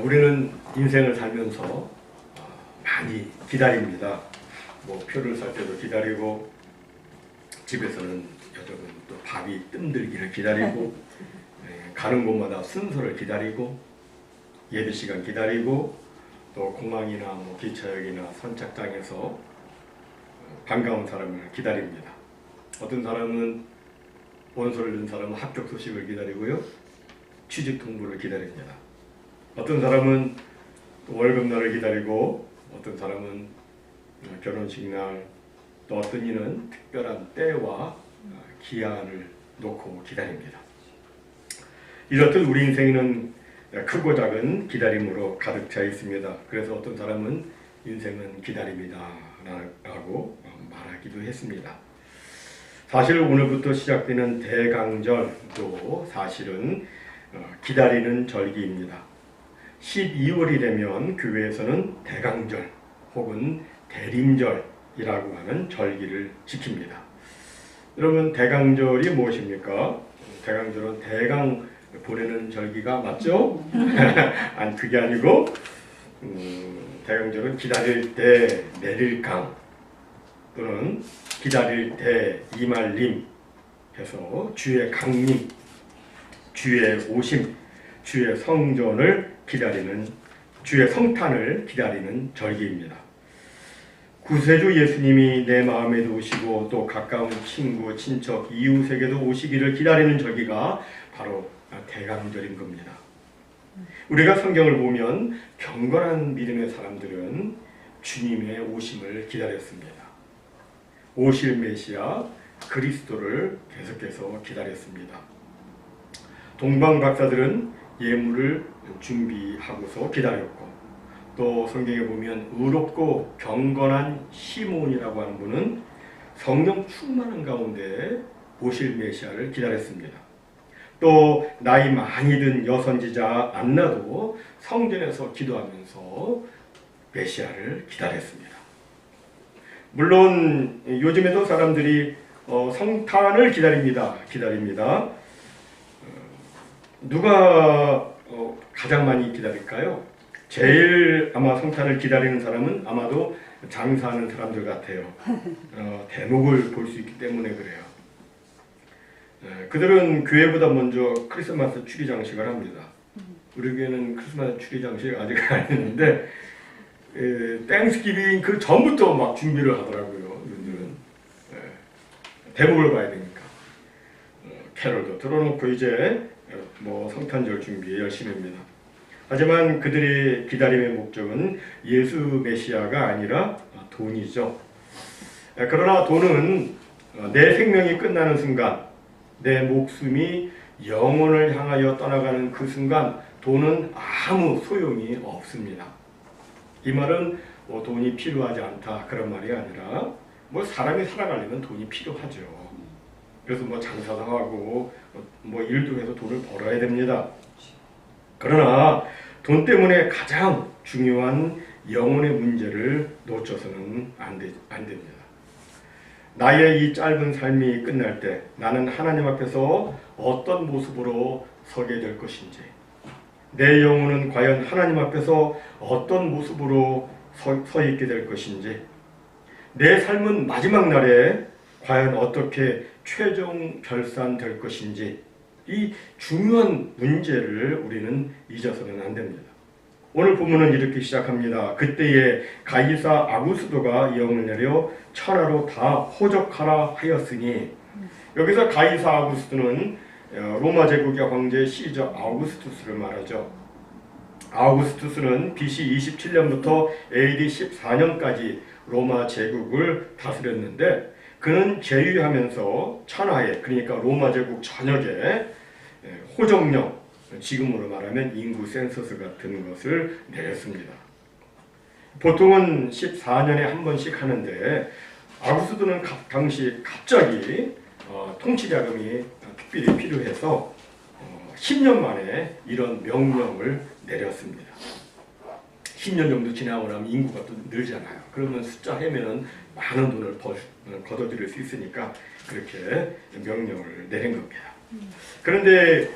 우리는 인생을 살면서 많이 기다립니다. 뭐 표를 살 때도 기다리고, 집에서는 요즘은 또 밥이 뜸들기를 기다리고, 가는 곳마다 순서를 기다리고, 예배 시간 기다리고, 또 공항이나 뭐 기차역이나 선착장에서 반가운 사람을 기다립니다. 어떤 사람은 원서를 넣은 사람은 합격 소식을 기다리고요, 취직 통보를 기다립니다. 어떤 사람은 월급날을 기다리고, 어떤 사람은 결혼식 날, 또 어떤 이는 특별한 때와 기한을 놓고 기다립니다. 이렇듯 우리 인생에는 크고 작은 기다림으로 가득 차 있습니다. 그래서 어떤 사람은 인생은 기다림이다 라고 말하기도 했습니다. 사실 오늘부터 시작되는 대강절도 사실은 기다리는 절기입니다. 12월이 되면 교회에서는 대강절 혹은 대림절이라고 하는 절기를 지킵니다. 여러분, 대강절이 무엇입니까? 대강절은 대강 보내는 절기가 맞죠? 아니, 그게 아니고 대강절은 기다릴 때 내릴 강 또는 기다릴 때 이말림 해서 주의 강림, 주의 오심, 주의 성전을 기다리는, 주의 성탄을 기다리는 절기입니다. 구세주 예수님이 내 마음에도 오시고 또 가까운 친구, 친척, 이웃에게도 오시기를 기다리는 절기가 바로 대강절인 겁니다. 우리가 성경을 보면 경건한 믿음의 사람들은 주님의 오심을 기다렸습니다. 오실 메시아 그리스도를 계속해서 기다렸습니다. 동방 박사들은 예물을 준비하고서 기다렸고, 또 성경에 보면 의롭고 경건한 시몬이라고 하는 분은 성령 충만한 가운데 오실 메시아를 기다렸습니다. 또 나이 많이 든 여선지자 안나도 성전에서 기도하면서 메시아를 기다렸습니다. 물론 요즘에도 사람들이 성탄을 기다립니다. 누가 가장 많이 기다릴까요? 제일 아마 성탄을 기다리는 사람은 아마도 장사하는 사람들 같아요. 대목을 볼 수 있기 때문에 그래요. 그들은 교회보다 먼저 크리스마스 추리 장식을 합니다. 우리 교회는 크리스마스 추리 장식 아직 안 했는데 땡스기빙 그 전부터 막 준비를 하더라고요. 이분들은 대목을 봐야 되니까 캐럴도 들어놓고 이제 뭐 성탄절 준비에 열심히 합니다. 하지만 그들의 기다림의 목적은 예수 메시아가 아니라 돈이죠. 그러나 돈은 내 생명이 끝나는 순간, 내 목숨이 영혼을 향하여 떠나가는 그 순간 돈은 아무 소용이 없습니다. 이 말은 돈이 필요하지 않다 그런 말이 아니라 사람이 살아가려면 돈이 필요하죠. 그래서 장사도 하고 일도 해서 돈을 벌어야 됩니다. 그러나 돈 때문에 가장 중요한 영혼의 문제를 놓쳐서는 안 됩니다. 나의 이 짧은 삶이 끝날 때 나는 하나님 앞에서 어떤 모습으로 서게 될 것인지, 내 영혼은 과연 하나님 앞에서 어떤 모습으로 서 있게 될 것인지, 내 삶은 마지막 날에 과연 어떻게 최종 결산될 것인지, 이 중요한 문제를 우리는 잊어서는 안 됩니다. 오늘 본문은 이렇게 시작합니다. 그때에 가이사 아구스도가 영을 내려 천하로 다 호적하라 하였으니, 여기서 가이사 아구스도는 로마 제국의 황제 시저 아우구스투스를 말하죠. 아우구스투스는 BC 27년부터 AD 14년까지 로마 제국을 다스렸는데, 그는 제위하면서 천하에, 그러니까 로마 제국 전역에 호적령, 지금으로 말하면 인구 센서스 같은 것을 내렸습니다. 보통은 14년에 한 번씩 하는데 아구스도는 당시 갑자기 통치 자금이 특별히 필요해서 10년 만에 이런 명령을 내렸습니다. 10년 정도 지나고 나면 인구가 또 늘잖아요. 그러면 숫자 해면은 많은 돈을 거둬들일 수 있으니까 그렇게 명령을 내린 겁니다. 그런데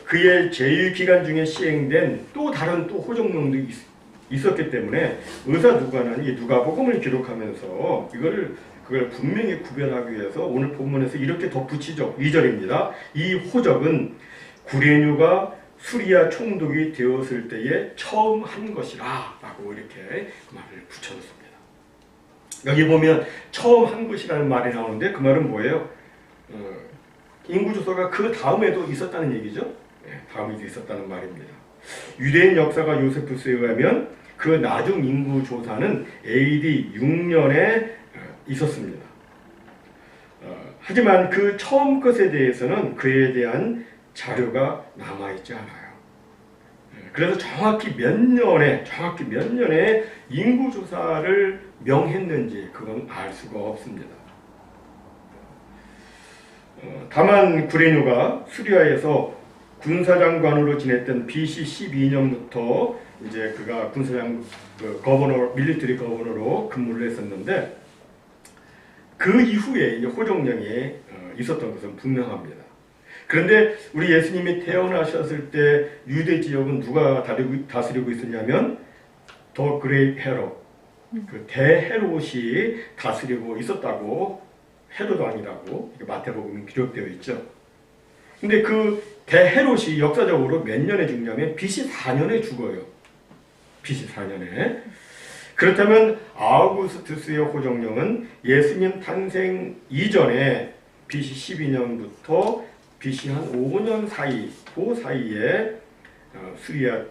그의 제위 기간 중에 시행된 또 다른 또 호정령도 있었기 때문에 의사 누가는 이 누가복음을 기록하면서 그걸 분명히 구별하기 위해서 오늘 본문에서 이렇게 덧붙이죠. 2절입니다. 이 호적은 구레뉴가 수리아 총독이 되었을 때에 처음 한 것이라 라고 이렇게 말을 붙여놓습니다. 여기 보면 처음 한 것이라는 말이 나오는데 그 말은 뭐예요? 인구조사가 그 다음에도 있었다는 얘기죠. 다음에도 있었다는 말입니다. 유대인 역사가 요세푸스에 의하면 그 나중 인구조사는 AD 6년에 있었습니다. 하지만 그 처음 것에 대해서는 그에 대한 자료가 남아있지 않아요. 그래서 정확히 몇 년에 인구조사를 명했는지 그건 알 수가 없습니다. 다만 구레뉴가 수리아에서 군사장관으로 지냈던 BC 12년부터 이제 그가 군사장 밀리터리 거버너로 근무를 했었는데 그 이후에 이제 호정령이 있었던 것은 분명합니다. 그런데 우리 예수님이 태어나셨을 때 유대 지역은 누가 다스리고 있었냐면 더 그레이트 헤롯, 그 대헤롯이 다스리고 있었다고, 헤롯 왕이라고 마태복음에 기록되어 있죠. 근데 그 대헤롯이 역사적으로 몇 년에 죽냐면 BC 4년에 죽어요. BC 4년에. 그렇다면 아우구스투스의 호정령은 예수님 탄생 이전에 BC 12년부터 BC 한 5년 사이, 그 사이에 수리아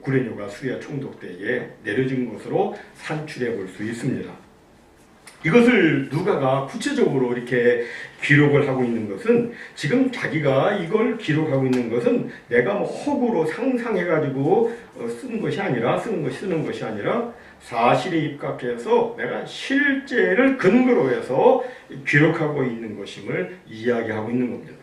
구레뉴가 수리아 총독 때에 내려진 것으로 산출해 볼 수 있습니다. 이것을 누가가 구체적으로 이렇게 기록을 하고 있는 것은 지금 자기가 이걸 기록하고 있는 것은 내가 뭐 허구로 상상해가지고 쓰는 것이 아니라 사실에 입각해서 내가 실제를 근거로 해서 기록하고 있는 것임을 이야기하고 있는 겁니다.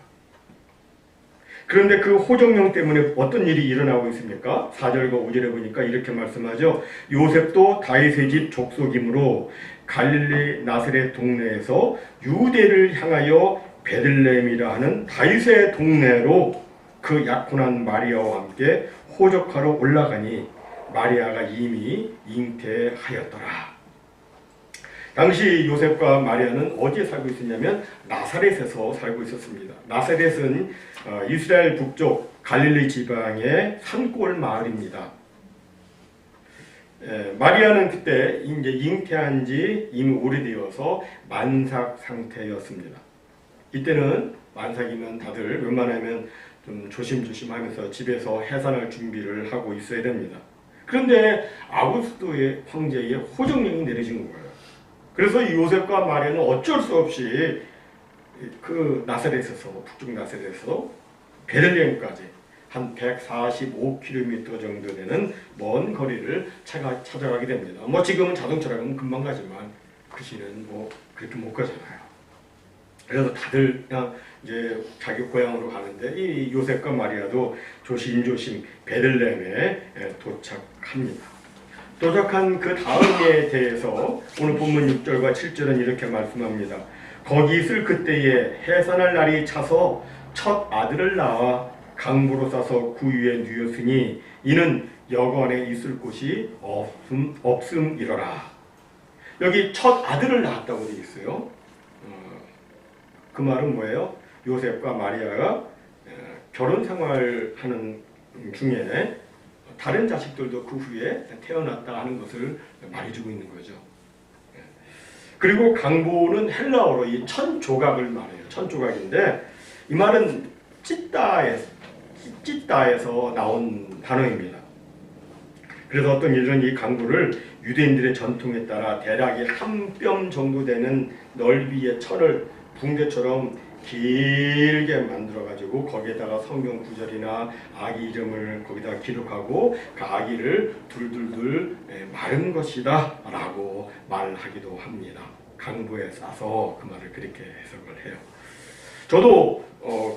그런데 그 호정령 때문에 어떤 일이 일어나고 있습니까? 4절과 5절에 보니까 이렇게 말씀하죠. 요셉도 다윗의 집 족속이므로 갈릴리 나사렛 동네에서 유대를 향하여 베들레헴이라 하는 다윗의 동네로 그 약혼한 마리아와 함께 호적하러 올라가니 마리아가 이미 잉태하였더라. 당시 요셉과 마리아는 어디에 살고 있었냐면 나사렛에서 살고 있었습니다. 나사렛은 이스라엘 북쪽 갈릴리 지방의 산골 마을입니다. 마리아는 그때 이제 잉태한 지 이미 오래되어서 만삭 상태였습니다. 이때는 만삭이면 다들 웬만하면 좀 조심조심하면서 집에서 해산할 준비를 하고 있어야 됩니다. 그런데 아구스토의 황제의 호정령이 내려진 거예요. 그래서 요셉과 마리아는 어쩔 수 없이 그 나사렛에서, 북쪽 나사렛에서 베들레헴까지 한 145km 정도 되는 먼 거리를 찾아가게 됩니다. 뭐 지금은 자동차라면 금방 가지만 그 시는 뭐 그렇게 못 가잖아요. 그래서 다들 그냥 이제 자기 고향으로 가는데 이 요셉과 마리아도 조심조심 베들레헴에 도착합니다. 도착한 그 다음에 대해서 오늘 본문 6절과 7절은 이렇게 말씀합니다. 거기 있을 그때에 해산할 날이 차서 첫 아들을 낳아 강보로 싸서 그 위에 누였으니 이는 여관에 있을 곳이 없음이러라. 여기 첫 아들을 낳았다고 되어 있어요. 그 말은 뭐예요? 요셉과 마리아가 결혼 생활하는 중에 다른 자식들도 그 후에 태어났다 하는 것을 말해주고 있는 거죠. 그리고 강보는 헬라어로 이 천조각을 말해요. 천조각인데 이 말은 찢다에서 나온 단어입니다. 그래서 어떤 이들은 이 강보를 유대인들의 전통에 따라 대략 한 뼘 정도 되는 넓이의 천을 붕대처럼 길게 만들어가지고 거기에다가 성경 구절이나 아기 이름을 거기다 기록하고 그 아기를 둘둘둘 마른 것이다 라고 말하기도 합니다. 강보에 싸서 그 말을 그렇게 해석을 해요. 저도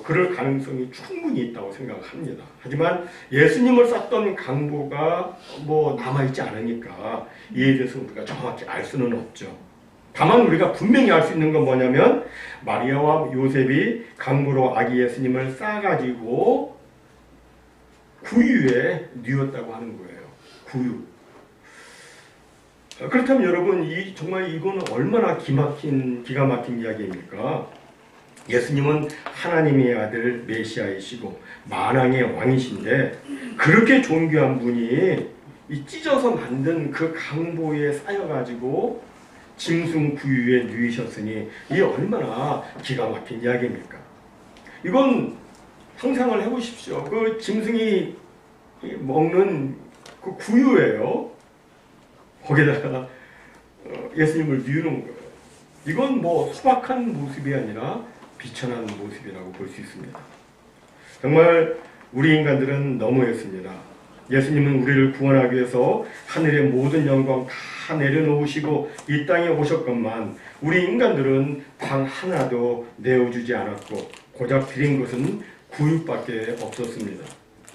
그럴 가능성이 충분히 있다고 생각합니다. 하지만 예수님을 쌌던 강보가 뭐 남아있지 않으니까 이에 대해서 우리가 정확히 알 수는 없죠. 다만 우리가 분명히 알 수 있는 건 뭐냐면 마리아와 요셉이 강물로 아기 예수님을 싸가지고 구유에 뉘었다고 하는 거예요. 구유. 그렇다면 여러분, 정말 이거는 얼마나 기가 막힌 이야기입니까? 예수님은 하나님의 아들 메시아이시고 만왕의 왕이신데 그렇게 존귀한 분이 이 찢어서 만든 그 강보에 쌓여가지고 짐승 구유에 누이셨으니 이게 얼마나 기가 막힌 이야기입니까? 이건 상상을 해보십시오. 그 짐승이 먹는 그 구유예요. 거기다가 예수님을 누이는 거예요. 이건 뭐 소박한 모습이 아니라 비천한 모습이라고 볼 수 있습니다. 정말 우리 인간들은 너무했습니다. 예수님은 우리를 구원하기 위해서 하늘의 모든 영광 다 내려놓으시고 이 땅에 오셨건만 우리 인간들은 단 하나도 내어주지 않았고 고작 드린 것은 구육밖에 없었습니다.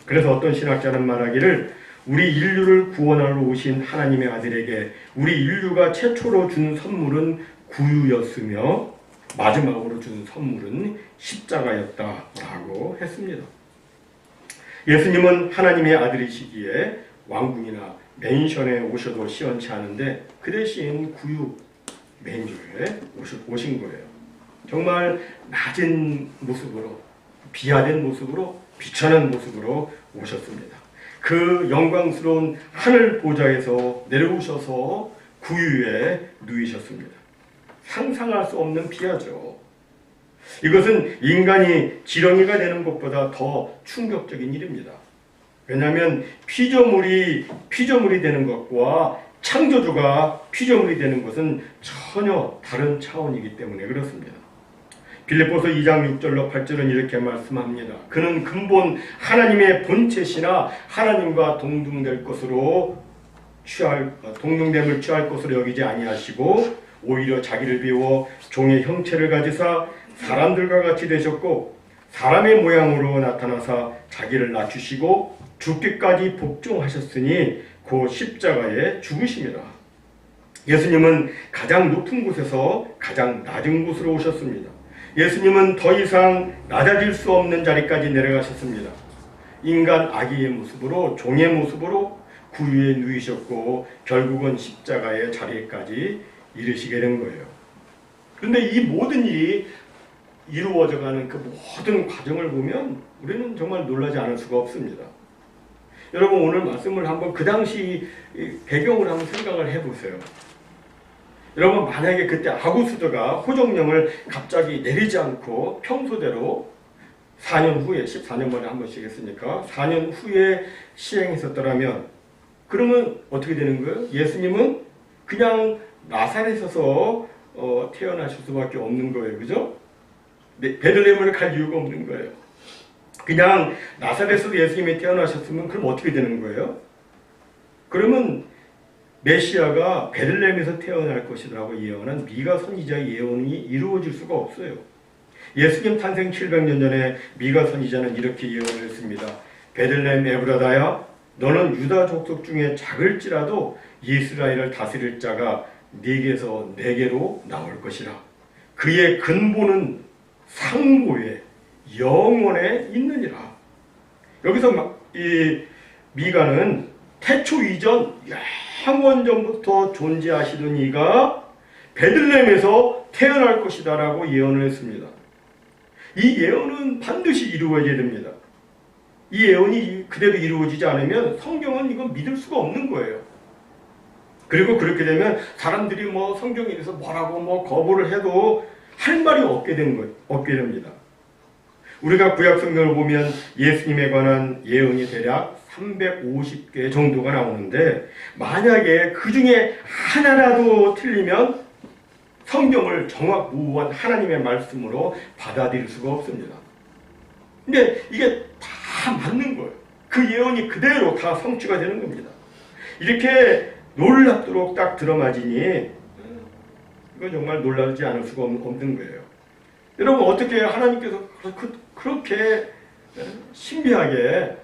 그래서 어떤 신학자는 말하기를 우리 인류를 구원하러 오신 하나님의 아들에게 우리 인류가 최초로 준 선물은 구유였으며 마지막으로 준 선물은 십자가였다라고 했습니다. 예수님은 하나님의 아들이시기에 왕궁이나 맨션에 오셔도 시원치 않은데 그 대신 구유 맨주에 오신 거예요. 정말 낮은 모습으로, 비하된 모습으로, 비천한 모습으로 오셨습니다. 그 영광스러운 하늘 보좌에서 내려오셔서 구유에 누이셨습니다. 상상할 수 없는 비하죠. 이것은 인간이 지렁이가 되는 것보다 더 충격적인 일입니다. 왜냐하면 피조물이 되는 것과 창조주가 피조물이 되는 것은 전혀 다른 차원이기 때문에 그렇습니다. 빌립보서 2장 6절로 8절은 이렇게 말씀합니다. 그는 근본 하나님의 본체시나 하나님과 동등됨을 취할 것으로 여기지 아니하시고 오히려 자기를 비워 종의 형체를 가지사 사람들과 같이 되셨고 사람의 모양으로 나타나사 자기를 낮추시고 죽기까지 복종하셨으니 그 십자가에 죽으심이라. 예수님은 가장 높은 곳에서 가장 낮은 곳으로 오셨습니다. 예수님은 더 이상 낮아질 수 없는 자리까지 내려가셨습니다. 인간 아기의 모습으로 종의 모습으로 구유에 누이셨고 결국은 십자가의 자리까지 이르시게 된 거예요. 그런데 이 모든 일이 이루어져가는 그 모든 과정을 보면 우리는 정말 놀라지 않을 수가 없습니다. 여러분 오늘 말씀을 한번 그 당시 배경을 한번 생각을 해보세요. 여러분 만약에 그때 아구수도가 호정령을 갑자기 내리지 않고 평소대로 4년 후에 14년 만에 한 번씩 했으니까 4년 후에 시행했었더라면 그러면 어떻게 되는 거예요? 예수님은 그냥 나사렛에서 태어나실 수밖에 없는 거예요. 그죠? 베들레헴을 갈 이유가 없는 거예요. 그냥 나사렛에서 예수님이 태어나셨으면 그럼 어떻게 되는 거예요? 그러면 메시아가 베들레헴에서 태어날 것이라고 예언한 미가 선지자의 예언이 이루어질 수가 없어요. 예수님 탄생 700년 전에 미가 선지자는 이렇게 예언을 했습니다. 베들레헴 에브라다야 너는 유다 족속 중에 작을지라도 이스라엘을 다스릴 자가 네게서 네게로 나올 것이라. 그의 근본은 상고에 영원에 있느니라. 여기서 이 미가는 태초 이전 영원 전부터 존재하시던 이가 베들레헴에서 태어날 것이다 라고 예언을 했습니다. 이 예언은 반드시 이루어져야 됩니다. 이 예언이 그대로 이루어지지 않으면 성경은 이건 믿을 수가 없는 거예요. 그리고 그렇게 되면 사람들이 성경에 대해서 뭐라고 거부를 해도 할 말이 없게 됩니다. 우리가 구약 성경을 보면 예수님에 관한 예언이 대략 350개 정도가 나오는데 만약에 그 중에 하나라도 틀리면 성경을 정확무한 하나님의 말씀으로 받아들일 수가 없습니다. 근데 이게 다 맞는 거예요. 그 예언이 그대로 다 성취가 되는 겁니다. 이렇게 놀랍도록 딱 들어맞으니 이건 정말 놀라지 않을 수가 없는 거예요. 여러분 어떻게 하나님께서 그렇게 신비하게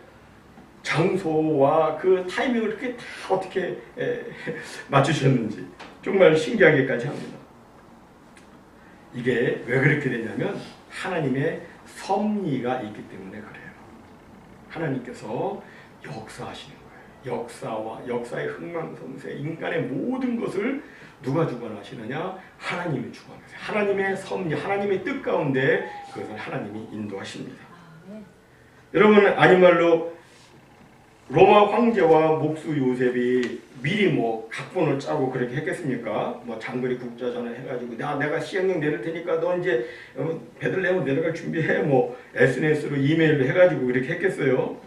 장소와 그 타이밍을 그렇게 다 어떻게 맞추셨는지 정말 신기하게까지 합니다. 이게 왜 그렇게 되냐면 하나님의 섭리가 있기 때문에 그래요. 하나님께서 역사하시는 거예요. 역사와 역사의 흥망성쇠, 인간의 모든 것을 누가 주관하시느냐? 하나님이 주관하세요. 하나님의 섭리, 하나님의 뜻 가운데 그것을 하나님이 인도하십니다. 여러분, 아닌 말로 로마 황제와 목수 요셉이 미리 뭐 각본을 짜고 그렇게 했겠습니까? 뭐 장거리 국자전을 해가지고 내가 시행령 내릴 테니까 너 이제 베들레헴 내려갈 준비해. 뭐 SNS로 이메일로 해가지고 그렇게 했겠어요?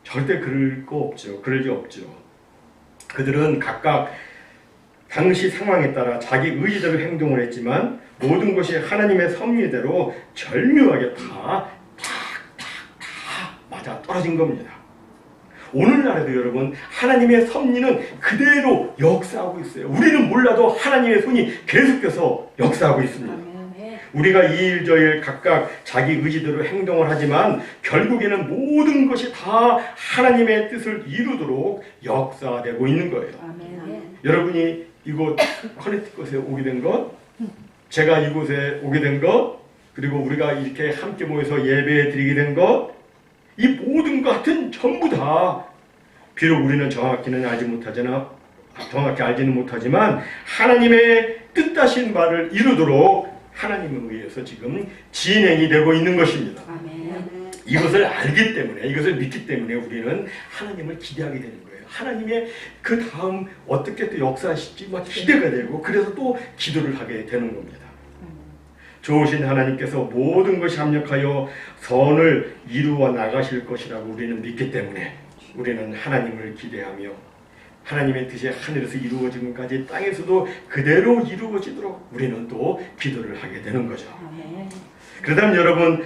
절대 그럴 거 없죠. 그럴 리 없죠. 그들은 각각 당시 상황에 따라 자기 의지대로 행동을 했지만 모든 것이 하나님의 섭리대로 절묘하게 다 맞아 떨어진 겁니다. 오늘날에도 여러분 하나님의 섭리는 그대로 역사하고 있어요. 우리는 몰라도 하나님의 손이 계속해서 역사하고 있습니다. 우리가 이 일 저 일 각각 자기 의지대로 행동을 하지만 결국에는 모든 것이 다 하나님의 뜻을 이루도록 역사되고 있는 거예요. 아멘. 여러분이 이곳 커네티컷에 오게 된 것, 제가 이곳에 오게 된 것, 그리고 우리가 이렇게 함께 모여서 예배 드리게 된 것, 이 모든 것은 전부 다 비록 우리는 정확히 알지는 못하지만 하나님의 뜻하신 바를 이루도록 하나님에 의해서 지금 진행이 되고 있는 것입니다. 아멘. 이것을 알기 때문에, 이것을 믿기 때문에 우리는 하나님을 기대하게 되는 거예요. 하나님의 그 다음 어떻게 또 역사하실지 막 기대가 되고 그래서 또 기도를 하게 되는 겁니다. 좋으신 하나님께서 모든 것이 합력하여 선을 이루어 나가실 것이라고 우리는 믿기 때문에 우리는 하나님을 기대하며 하나님의 뜻이 하늘에서 이루어지는까지 땅에서도 그대로 이루어지도록 우리는 또 기도를 하게 되는 거죠. 그렇다면 여러분,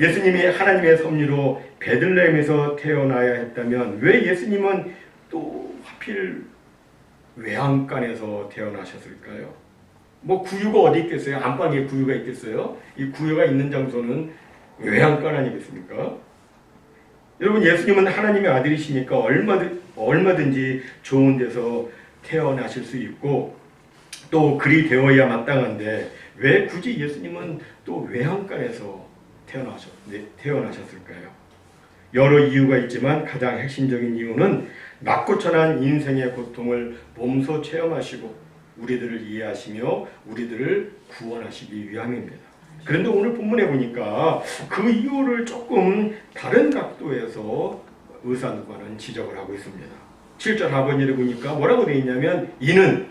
예수님이 하나님의 섭리로 베들레헴에서 태어나야 했다면 왜 예수님은 또 하필 외양간에서 태어나셨을까요? 뭐 구유가 어디 있겠어요? 안방에 구유가 있겠어요? 이 구유가 있는 장소는 외양간 아니겠습니까? 여러분, 예수님은 하나님의 아들이시니까 얼마든지 좋은 데서 태어나실 수 있고 또 그리 되어야 마땅한데 왜 굳이 예수님은 또 외양간에서 태어나셨을까요? 여러 이유가 있지만 가장 핵심적인 이유는 낮고 천한 인생의 고통을 몸소 체험하시고 우리들을 이해하시며 우리들을 구원하시기 위함입니다. 그런데 오늘 본문에 보니까 그 이유를 조금 다른 각도에서 의사 누가는 지적을 하고 있습니다. 7절 하반절에 보니까 뭐라고 되어 있냐면 이는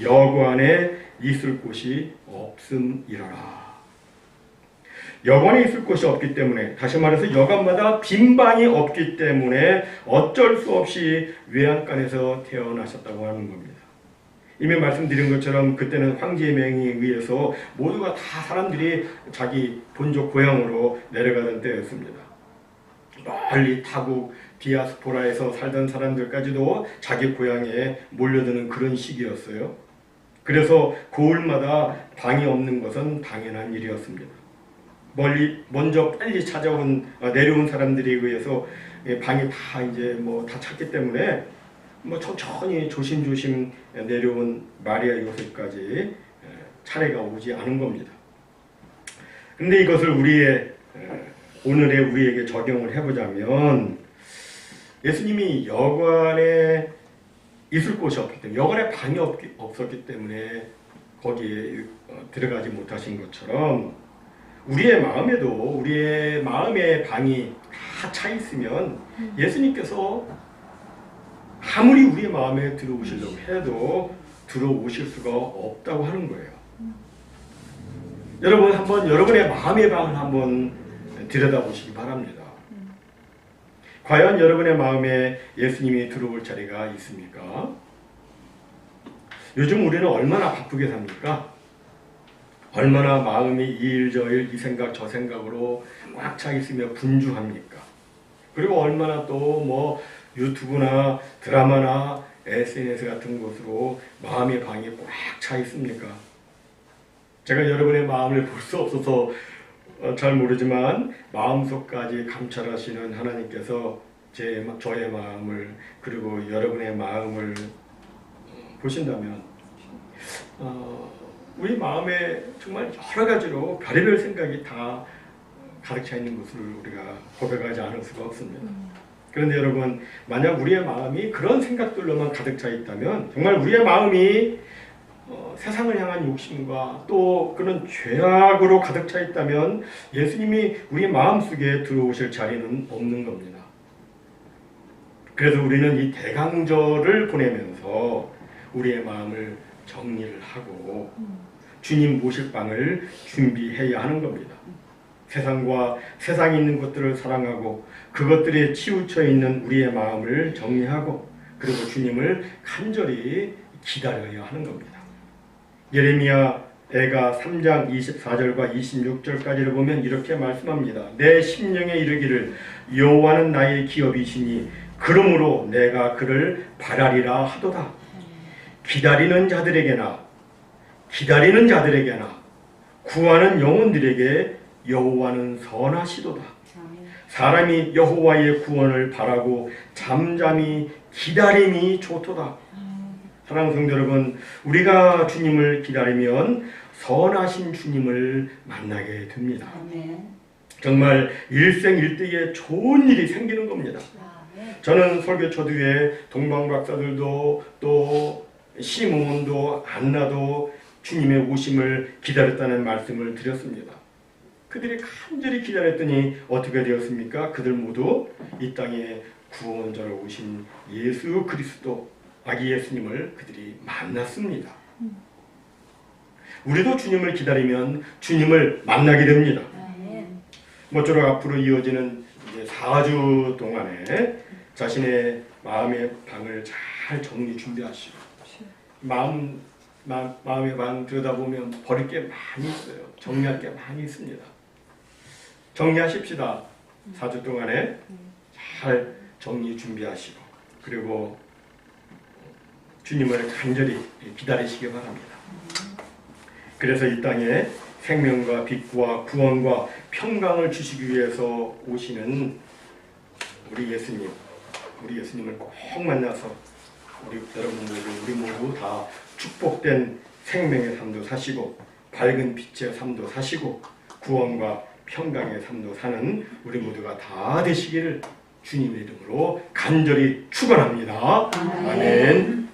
여관에 있을 곳이 없음이라라. 여관에 있을 곳이 없기 때문에, 다시 말해서 여관마다 빈 방이 없기 때문에 어쩔 수 없이 외양간에서 태어나셨다고 하는 겁니다. 이미 말씀드린 것처럼 그때는 황제의 명에 의해서 모두가 다 사람들이 자기 본족 고향으로 내려가던 때였습니다. 멀리 타국 디아스포라에서 살던 사람들까지도 자기 고향에 몰려드는 그런 시기였어요. 그래서 고을마다 방이 없는 것은 당연한 일이었습니다. 먼저 빨리 내려온 사람들에 의해서 방이 다 이제 다 찼기 때문에 천천히 조심조심 내려온 마리아 요셉까지 차례가 오지 않은 겁니다. 그런데 이것을 오늘의 우리에게 적용을 해보자면 예수님이 여관에 있을 곳이 없기 때문에, 여관에 방이 없었기 때문에 거기에 들어가지 못하신 것처럼 우리의 마음의 방이 다 차 있으면 예수님께서 아무리 우리의 마음에 들어오시려고 해도 들어오실 수가 없다고 하는 거예요. 여러분, 한번 여러분의 마음의 방을 한번 들여다보시기 바랍니다. 과연 여러분의 마음에 예수님이 들어올 자리가 있습니까? 요즘 우리는 얼마나 바쁘게 삽니까? 얼마나 마음이 이 일 저 일 이 생각 저 생각으로 꽉 차 있으며 분주합니까? 그리고 얼마나 또 유튜브나 드라마나 SNS 같은 곳으로 마음의 방이 꽉 차 있습니까? 제가 여러분의 마음을 볼 수 없어서 잘 모르지만 마음속까지 감찰하시는 하나님께서 저의 마음을 그리고 여러분의 마음을 보신다면 우리 마음에 정말 여러 가지로 별의별 생각이 다 가득 차 있는 것을 우리가 고백하지 않을 수가 없습니다. 그런데 여러분, 만약 우리의 마음이 그런 생각들로만 가득 차 있다면, 정말 우리의 마음이 세상을 향한 욕심과 또 그런 죄악으로 가득 차 있다면 예수님이 우리 마음속에 들어오실 자리는 없는 겁니다. 그래서 우리는 이 대강절을 보내면서 우리의 마음을 정리를 하고 주님 모실 방을 준비해야 하는 겁니다. 세상과 세상에 있는 것들을 사랑하고 그것들에 치우쳐 있는 우리의 마음을 정리하고 그리고 주님을 간절히 기다려야 하는 겁니다. 예레미야 애가 3장 24절과 26절까지를 보면 이렇게 말씀합니다. 내 심령에 이르기를 여호와는 나의 기업이시니 그러므로 내가 그를 바라리라 하도다. 기다리는 자들에게나 구하는 영혼들에게 여호와는 선하시도다. 사람이 여호와의 구원을 바라고 잠잠히 기다림이 좋도다. 사랑하는 성도 여러분, 우리가 주님을 기다리면 선하신 주님을 만나게 됩니다. 정말 일생일대에 좋은 일이 생기는 겁니다. 저는 설교 초두에 동방 박사들도 또 시몬도 안나도 주님의 오심을 기다렸다는 말씀을 드렸습니다. 그들이 간절히 기다렸더니 어떻게 되었습니까? 그들 모두 이 땅에 구원자로 오신 예수 그리스도 아기 예수님을 그들이 만났습니다. 우리도 주님을 기다리면 주님을 만나게 됩니다. 모쪼록 앞으로 이어지는 이제 4주 동안에 자신의 마음의 방을 잘 정리 준비하시고 마음의 방 들여다보면 버릴 게 많이 있어요. 정리할 게 많이 있습니다. 정리하십시다. 4주 동안에 잘 정리 준비하시고 그리고 주님을 간절히 기다리시기 바랍니다. 그래서 이 땅에 생명과 빛과 구원과 평강을 주시기 위해서 오시는 우리 예수님을 꼭 만나서 우리 모두 다 축복된 생명의 삶도 사시고 밝은 빛의 삶도 사시고 구원과 평강의 삶도 사는 우리 모두가 다 되시기를 주님의 이름으로 간절히 축원합니다. 아멘.